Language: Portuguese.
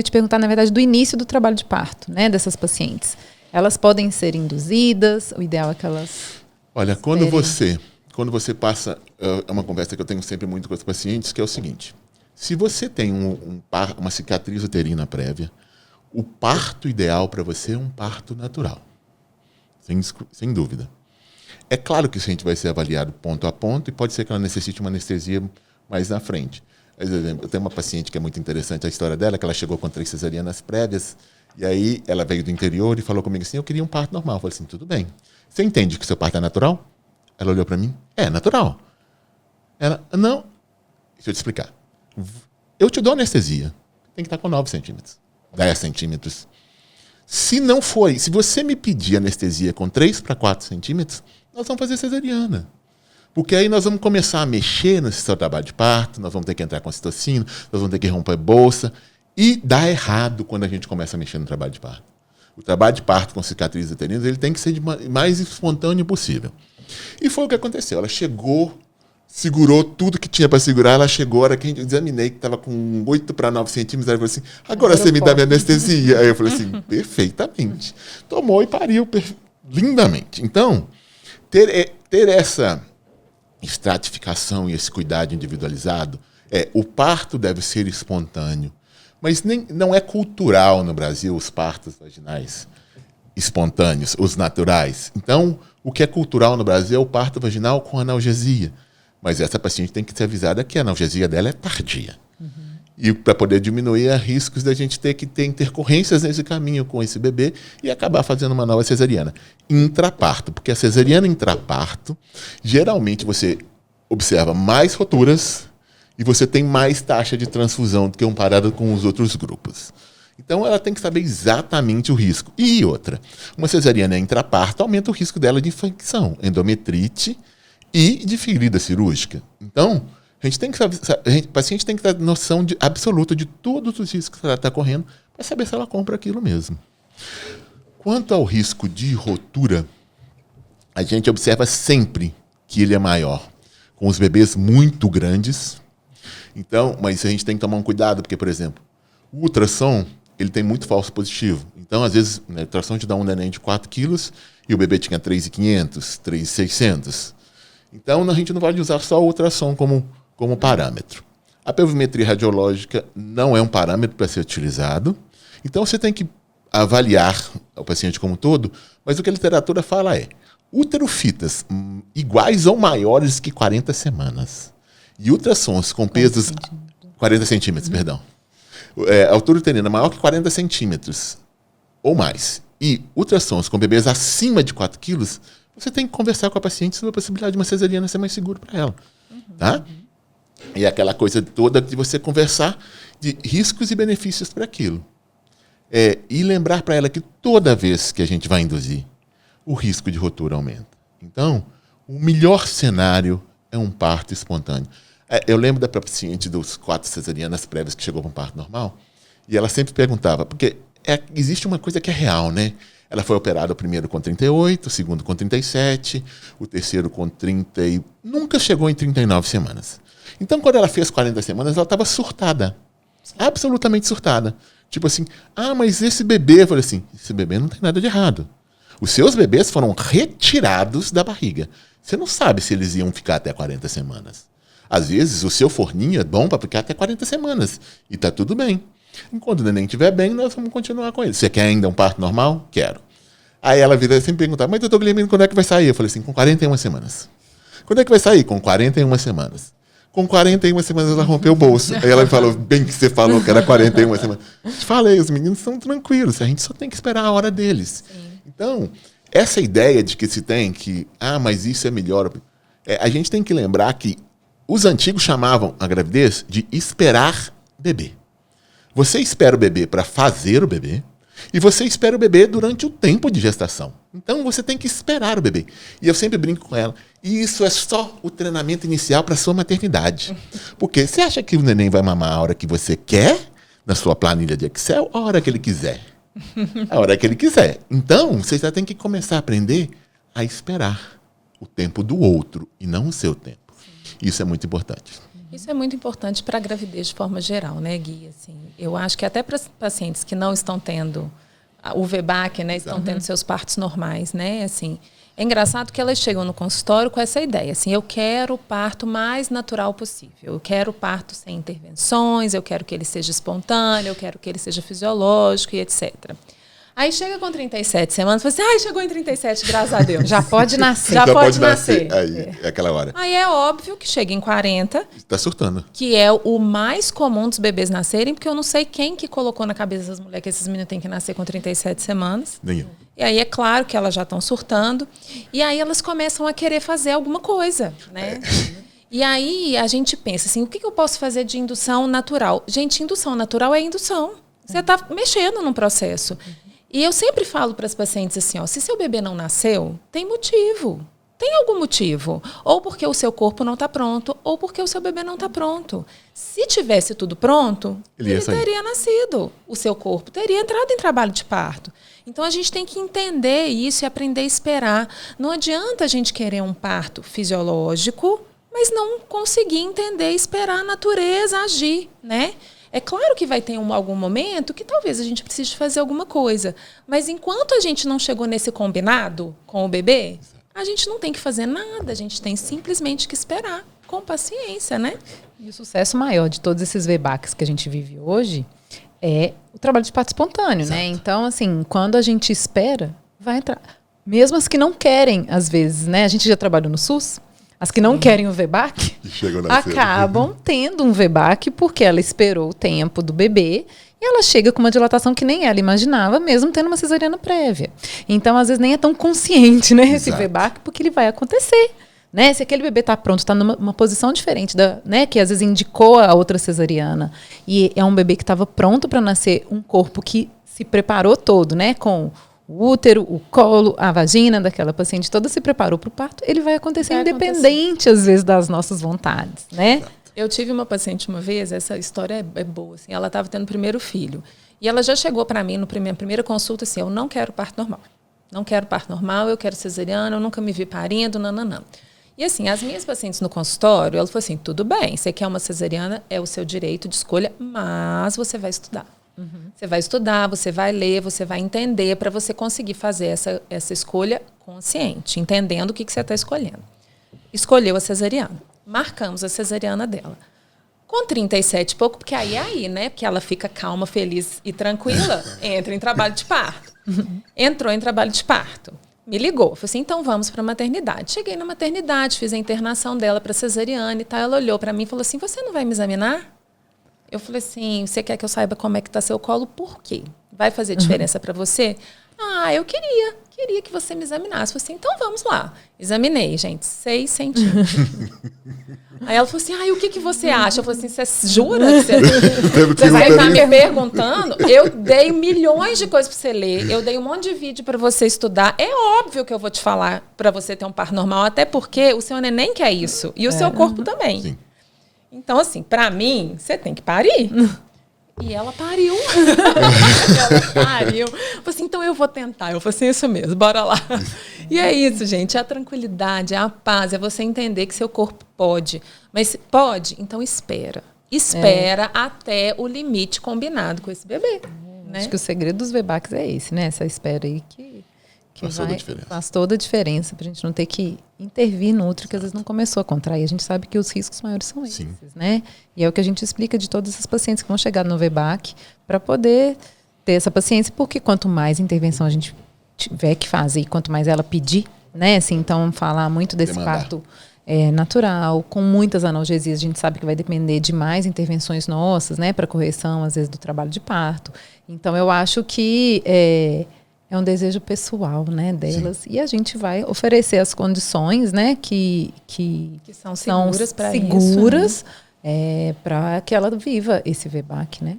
te perguntar, na verdade, do início do trabalho de parto, né, dessas pacientes. Elas podem ser induzidas? O ideal é que elas... Olha, quando você passa... É uma conversa que eu tenho sempre muito com os pacientes, que é o seguinte. Se você tem uma cicatriz uterina prévia, o parto ideal para você é um parto natural. Sem dúvida. É claro que isso a gente vai ser avaliado ponto a ponto e pode ser que ela necessite uma anestesia mais na frente. Por exemplo, eu tenho uma paciente que é muito interessante a história dela, que ela chegou com 3 cesarianas prévias, e aí ela veio do interior e falou comigo assim, eu queria um parto normal. Eu falei assim, tudo bem. Você entende que o seu parto é natural? Ela olhou para mim, é natural. Ela, não, deixa eu te explicar. Eu te dou anestesia, tem que estar com 9 centímetros, 10 centímetros. Se não for, se você me pedir anestesia com 3 para 4 centímetros, nós vamos fazer cesariana. Porque aí nós vamos começar a mexer nesse seu trabalho de parto, nós vamos ter que entrar com ocitocina, nós vamos ter que romper bolsa. E dá errado quando a gente começa a mexer no trabalho de parto. O trabalho de parto com cicatrizes uterinas, ele tem que ser mais espontâneo possível. E foi o que aconteceu. Ela chegou, segurou tudo que tinha para segurar, ela chegou, a hora que eu examinei, que estava com 8 para 9 centímetros, ela falou assim, agora você me dá minha anestesia. Aí eu falei assim, perfeitamente. Tomou e pariu lindamente. Então, ter essa estratificação e esse cuidado individualizado, o parto deve ser espontâneo, mas não é cultural no Brasil os partos vaginais espontâneos, os naturais. Então, o que é cultural no Brasil é o parto vaginal com analgesia, mas essa paciente tem que ser avisada que a analgesia dela é tardia. E para poder diminuir os riscos da gente ter que ter intercorrências nesse caminho com esse bebê e acabar fazendo uma nova cesariana. Intraparto, porque a cesariana intraparto, geralmente você observa mais roturas e você tem mais taxa de transfusão do que comparado com os outros grupos. Então ela tem que saber exatamente o risco. E outra, uma cesariana intraparto aumenta o risco dela de infecção, endometrite e de ferida cirúrgica. Então, a gente tem que saber, o paciente tem que ter noção absoluta de todos os riscos que ela está correndo para saber se ela compra aquilo mesmo. Quanto ao risco de rotura, a gente observa sempre que ele é maior com os bebês muito grandes. Então, mas a gente tem que tomar um cuidado, porque, por exemplo, o ultrassom ele tem muito falso positivo. Então, às vezes, a ultrassom te dá um neném de 4 quilos e o bebê tinha 3.500, 3.600. Então, a gente não vai usar só o ultrassom como parâmetro. A pelvimetria radiológica não é um parâmetro para ser utilizado. Então, você tem que avaliar o paciente como um todo, mas o que a literatura fala é úterofitas iguais ou maiores que 40 semanas. E ultrassons com pesos... 40 centímetros, perdão. A altura uterina maior que 40 centímetros ou mais. E ultrassons com bebês acima de 4 quilos, você tem que conversar com a paciente sobre a possibilidade de uma cesariana ser mais seguro para ela. Tá? E aquela coisa toda de você conversar de riscos e benefícios para aquilo. E lembrar para ela que toda vez que a gente vai induzir, o risco de rotura aumenta. Então, o melhor cenário é um parto espontâneo. Eu lembro da paciente dos 4 cesarianas prévias que chegou para um parto normal, e ela sempre perguntava, porque existe uma coisa que é real, né? Ela foi operada o primeiro com 38, o segundo com 37, o terceiro com 30 e nunca chegou em 39 semanas. Então, quando ela fez 40 semanas, ela estava surtada. Absolutamente surtada. Tipo assim, mas esse bebê... Eu falei assim, esse bebê não tem nada de errado. Os seus bebês foram retirados da barriga. Você não sabe se eles iam ficar até 40 semanas. Às vezes, o seu forninho é bom para ficar até 40 semanas. E está tudo bem. Enquanto o neném estiver bem, nós vamos continuar com ele. Você quer ainda um parto normal? Quero. Aí ela vira sempre perguntar, mas doutor Guilherme, quando é que vai sair? Eu falei assim, com 41 semanas. Quando é que vai sair? Com 41 semanas. Com 41 semanas ela rompeu o bolso. Aí ela me falou, bem que você falou que era 41 semanas. Eu falei, os meninos são tranquilos, a gente só tem que esperar a hora deles. Sim. Então, essa ideia de que se tem que, mas isso é melhor. A gente tem que lembrar que os antigos chamavam a gravidez de esperar bebê. Você espera o bebê para fazer o bebê e você espera o bebê durante o tempo de gestação. Então você tem que esperar o bebê. E eu sempre brinco com ela. E isso é só o treinamento inicial para a sua maternidade. Porque você acha que o neném vai mamar a hora que você quer, na sua planilha de Excel, a hora que ele quiser? A hora que ele quiser. Então você já tem que começar a aprender a esperar o tempo do outro e não o seu tempo. Isso é muito importante. Isso é muito importante para a gravidez de forma geral, né, Gui? Assim, eu acho que até para pacientes que não estão tendo o VBAC, né, estão tendo seus partos normais, né, assim, é engraçado que elas chegam no consultório com essa ideia, assim, eu quero o parto mais natural possível, eu quero o parto sem intervenções, eu quero que ele seja espontâneo, eu quero que ele seja fisiológico e etc. Aí chega com 37 semanas e fala assim, chegou em 37, graças a Deus. Já pode nascer. Já pode nascer. Aí, é aquela hora. Aí é óbvio que chega em 40. Está surtando. Que é o mais comum dos bebês nascerem, porque eu não sei quem que colocou na cabeça das mulheres que esses meninos têm que nascer com 37 semanas. Nem eu. E aí é claro que elas já estão surtando. E aí elas começam a querer fazer alguma coisa, né? E aí a gente pensa assim, o que eu posso fazer de indução natural? Gente, indução natural é indução. Você está mexendo num processo. E eu sempre falo para as pacientes assim, se seu bebê não nasceu, tem motivo. Tem algum motivo. Ou porque o seu corpo não está pronto, ou porque o seu bebê não está pronto. Se tivesse tudo pronto, ele teria nascido. O seu corpo teria entrado em trabalho de parto. Então, a gente tem que entender isso e aprender a esperar. Não adianta a gente querer um parto fisiológico, mas não conseguir entender e esperar a natureza agir, né? É claro que vai ter algum momento que talvez a gente precise fazer alguma coisa. Mas enquanto a gente não chegou nesse combinado com o bebê, a gente não tem que fazer nada. A gente tem simplesmente que esperar com paciência, né? E o sucesso maior de todos esses VBACs que a gente vive hoje é o trabalho de parto espontâneo, né? Então, assim, quando a gente espera, vai entrar. Mesmo as que não querem, às vezes, né? A gente já trabalhou no SUS. As que não querem o VBAC acabam tendo um VBAC porque ela esperou o tempo do bebê e ela chega com uma dilatação que nem ela imaginava, mesmo tendo uma cesariana prévia. Então, às vezes, nem é tão consciente, né, esse VBAC, porque ele vai acontecer. Né? Se aquele bebê está pronto, está numa posição diferente, né, que às vezes indicou a outra cesariana, e é um bebê que estava pronto para nascer, um corpo que se preparou todo, né, com o útero, o colo, a vagina daquela paciente toda se preparou para o parto, ele vai acontecer independente, às vezes, das nossas vontades, né? Eu tive uma paciente uma vez, essa história é boa, assim, ela estava tendo o primeiro filho, e ela já chegou para mim na primeira consulta assim, eu não quero parto normal. Não quero parto normal, eu quero cesariana, eu nunca me vi parindo, nananã. E assim, as minhas pacientes no consultório, ela falou assim, tudo bem, você quer uma cesariana, é o seu direito de escolha, mas você vai estudar. Você vai estudar, você vai ler, você vai entender para você conseguir fazer essa escolha consciente, entendendo o que você está escolhendo. Escolheu a cesariana. Marcamos a cesariana dela. Com 37 e pouco, porque aí, né? Porque ela fica calma, feliz e tranquila, entra em trabalho de parto. Entrou em trabalho de parto. Me ligou. Falei assim, então vamos para a maternidade. Cheguei na maternidade, fiz a internação dela para cesariana e tal. Ela olhou para mim e falou assim, você não vai me examinar? Eu falei assim, você quer que eu saiba como é que está seu colo? Por quê? Vai fazer diferença para você? Eu queria que você me examinasse. Eu falei assim, então vamos lá. Examinei, gente, 6 centímetros. Aí ela falou assim, o que você acha? Eu falei assim, você jura? Você vai estar me perguntando? Eu dei milhões de coisas para você ler, eu dei um monte de vídeo para você estudar. É óbvio que eu vou te falar para você ter um parto normal, até porque o seu neném quer isso, e o seu corpo também. Sim. Então, assim, pra mim, você tem que parir. E ela pariu. Ela pariu. Eu falei assim, então eu vou tentar. Eu falei assim, isso mesmo, bora lá. E é isso, gente. É a tranquilidade, é a paz, é você entender que seu corpo pode. Mas pode? Então espera. Espera até o limite combinado com esse bebê. Né? Acho que o segredo dos VBACs é esse, né? Essa espera aí que faz toda a diferença pra gente não ter que intervir no útero que às vezes não começou a contrair. A gente sabe que os riscos maiores são esses, né? E é o que a gente explica de todas essas pacientes que vão chegar no VBAC para poder ter essa paciência, porque quanto mais intervenção a gente tiver que fazer e quanto mais ela pedir, né? Assim, então, falar muito desse parto natural, com muitas analgesias, a gente sabe que vai depender de mais intervenções nossas, né? Para correção, às vezes, do trabalho de parto. Então, eu acho que é um desejo pessoal, né, delas. Sim. E a gente vai oferecer as condições, né, que são seguras para seguras, para que ela viva esse VBAC, né?